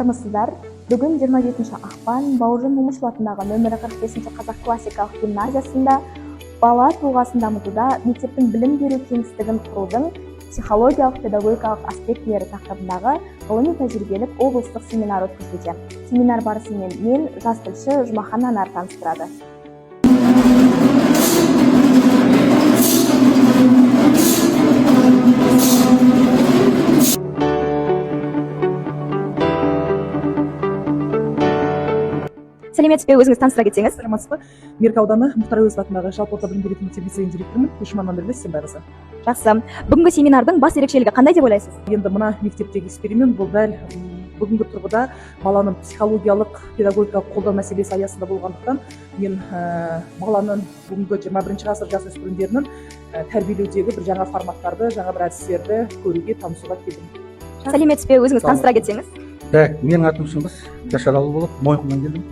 армысыздар. Бүгін 27 ақпан Бауыржан Момышұлы атындағы нөмірі 45 қазақ классикалық гимназиясында бала тұлғасын дамытуда мектептің білім беру кеңістігін құрудың психологиялық педагогикалық аспектілері тақырыбындағы ғылыми тәжірибелік облыстық семинар өткізілуде. Семинар барысымен мен жас тілші Жұмахан Анар таныстырады. Сәлеметсіз бе, өзіңіз таныстыра кетсеңіз? Саламатсыз ба? Меркі ауданы Мұхтар Әуезов атындағы жалпы орта білім беретін мектеп лицейінің директорымын, Күшман Мамбелбес Сенбайқызы. Жақсы. Бүгінгі семинардың бас ерекшелігі қандай деп ойлайсыз? Енді мына мектептегі эксперимент бұл дәл бүгінгі тұрғыда баланың психологиялық, педагогикалық қолдау мәселесі аясында болғандықтан мен баланың бүгінгі 21 ғасыр жасөспірімдерінің тәрбиелеудегі бір жаңа форматтарды, жаңа бір әдістерді көруге, танысуға келдім. Сәлеметсіз бе, өзіңіз таныстыра кетсеңіз? Менің атым Шыңғыс, Жашаралы болып, Мойынқұмнан келдім.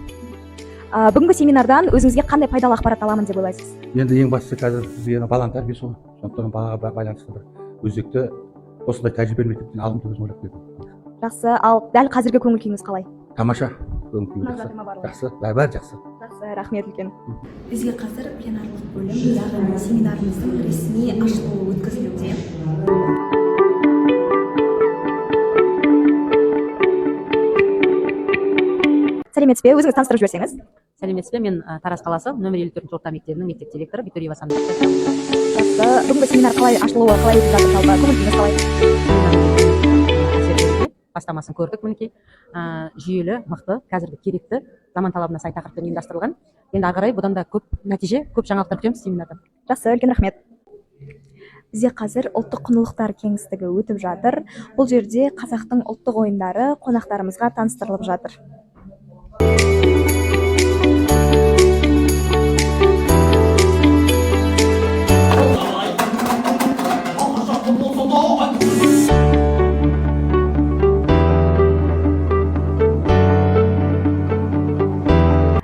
Бүгінгі семинардан өзіңізге қандай пайдалы ақпарат аламын деп ойлайсыз? Енді ең бастысы қазір бізге баланың тәрбиесі ғой. Сондықтан балаға байланысты бір өзекті осындай тәжірибелі мектептен алым деп өзім ойлап келдім. Жақсы, ал дәл қазіргі көңіл күйіңіз қалай? Тамаша, көңіл күйім жақсы. Бәрі жақсы. Жақсы, рахмет үлкен. Бізге қазір пленарлық бөлім, яғни семинарымыздың ресми ашылуы өткізілуде. Сәлеметсіз бе, өзіңіз таныстырып жіберсеңіз? Сәлеметсіз бе, мен Тараз қаласы нөмір 54 орта мектебінің мектеп директоры Виктория Сандық. Жақсы, бүгінгі семинар қалай ашылуы, қалай өтіп жатыр, жалпы көңіл күйіңіз қалай? Бастамасын көрдік, мінекей жүйелі, мықты, қазіргі керекті, заман талабына сай тақырыппен ұйымдастырылған. Енді ары қарай бұдан да көп нәтиже, көп жаңалықтар күтеміз семинардан. Жақсы, үлкен рахмет. Бізде қазір ұлттық құндылықтар кеңістігі өтіп жатыр. Бұл жерде қазақтың ұлттық ойындары қонақтарымызға таныстырылып жатыр.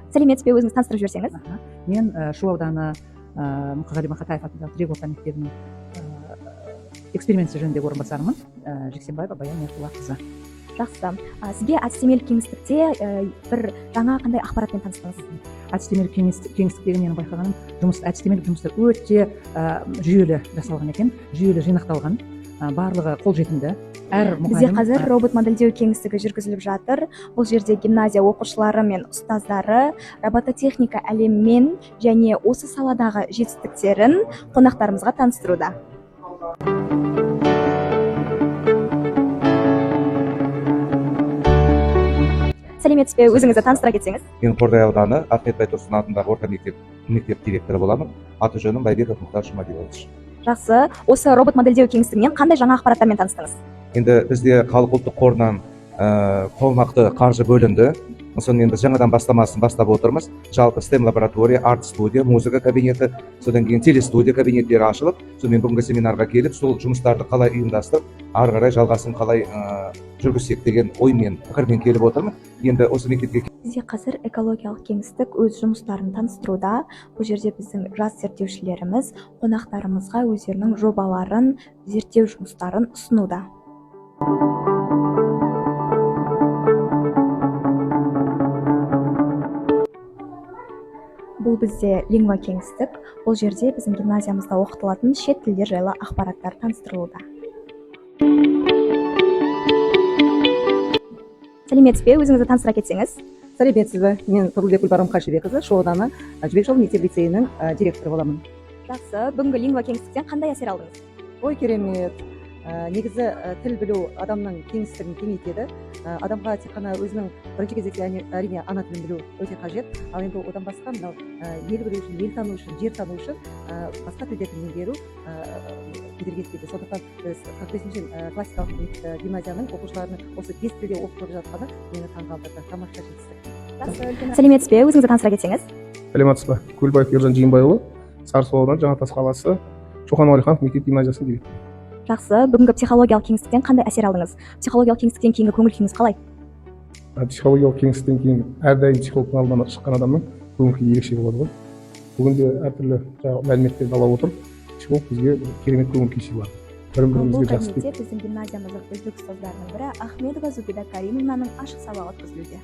Сәлеметсіз бе, өзіңіз таныстырып жіберсеңіз? Мен Шу ауданы Мұқағали Мақатаев атындағы Тірек орта мектебінің эксперименті жөніндегі орынбасарымын, Жексенбаева Баян Еркулақызы. Жақсы. Сізге әдістемелік кеңістікте бір жаңа қандай ақпаратпен таныстыңыз? Әдістемелік кеңістіктегі менің байқағаным, әдістемелік жұмыстар өте жүйелі жасалған екен, жүйелі жинақталған, барлығы қолжетімді. Бізде қазір робот модельдеу кеңістігі жүргізіліп жатыр. Бұл жерде гимназия оқушылары мен ұстаздары робототехника әлеммен және осы саладағы жетістіктерін қонақтарымызға таныстыруда. Сәлеметсіз бе, өзіңізді таныстыра кетсеңіз? Мен Қордай ауданы Ахмет Байтұрсын атындағы орта мектеп директоры боламын. Аты жөнім Байбеков Мұхтар Жұмадилович. Жақсы. Осы робот модельдеу кеңістігінен қандай жаңа ақпараттармен таныстыңыз? Енді бізде халық ұлттық қорынан қомақты қаржы бөлінді. Сонымен біз жаңадан бастамасын бастап отырмыз. Жалпы STEM лаборатория, арт студия, музыка кабинеті, содан кейін телестудия кабинеттері ашылып, сонымен бүгінгі семинарға келіп, сол жұмыстарды қалай ұйымдастырып, ары қарай жалғасын қалай жүргізсек деген оймен, пікірмен келіп отырмын. Енді осы мектепке бізде қазір экологиялық кеңістік өз жұмыстарын таныстыруда. Бұл жерде біздің жас зерттеушілеріміз қонақтарымызға өздерінің жобаларын, зерттеу жұмыстарын ұсынуда. Бұл бізде лингва кеңістік. Бұл жерде біздің гимназиямызда оқытылатын шет тілдер жайлы ақпараттар таныстырылуда. Сәлеметсіз бе, өзіңізді таныстыра кетсеңіз? Сәлеметсіз бе, мен Тұрлыбек Гүлбарым Қажыбекқызы, Шу ауданы Жібек жолы мектеп лицейінің директоры боламын. Жақсы, бүгінгі лингва кеңістіктен қандай әсер алдыңыз? Ой, керемет. Негізі тіл білу адамның кеңістігін кеңейтеді. Адамға тек қана өзінің бірінші кезекте әрине ана тілін білу өте қажет. Ал енді одан басқа мынау ел білу үшін, ел тану үшін, жер тану үшін басқа тілдерді меңгеру кедергі етпейді. Сондықтан біз 45-ші классикалық гимназияның оқушыларының осы 5 тілде оқытылып жатқаны мені таңғалдырды. Тамаша жетістік. Сәлеметсіз бе, өзіңізді таныстыра кетсеңіз? Сәлеметсіз бе, Көлбаев Ержан Жиенбайұлы, Сарысу ауданы Жаңатас қаласы Шоқан Уәлиханов мектеп гимназиясының директоры. Жақсы, бүгінгі психологиялық кеңістіктен қандай әсер алдыңыз? Психологиялық кеңістіктен кейінгі көңіл күйіңіз қалай? Психологиялық кеңістіктен кейін әрдайым психологтың алдынан шыққан адамның көңіл күйі ерекше болады ғой. Бүгінде әртүрлі мәліметтерді ала отырып, психолог бізге керемет көңіл күй сыйлады. бір Бұл бірімізге жақсы кабинетте біздің гимназиямыздың үздік ұстаздарының бірі Ахмедова Зубида Каримовнаның ашық сабағы өткізілуде.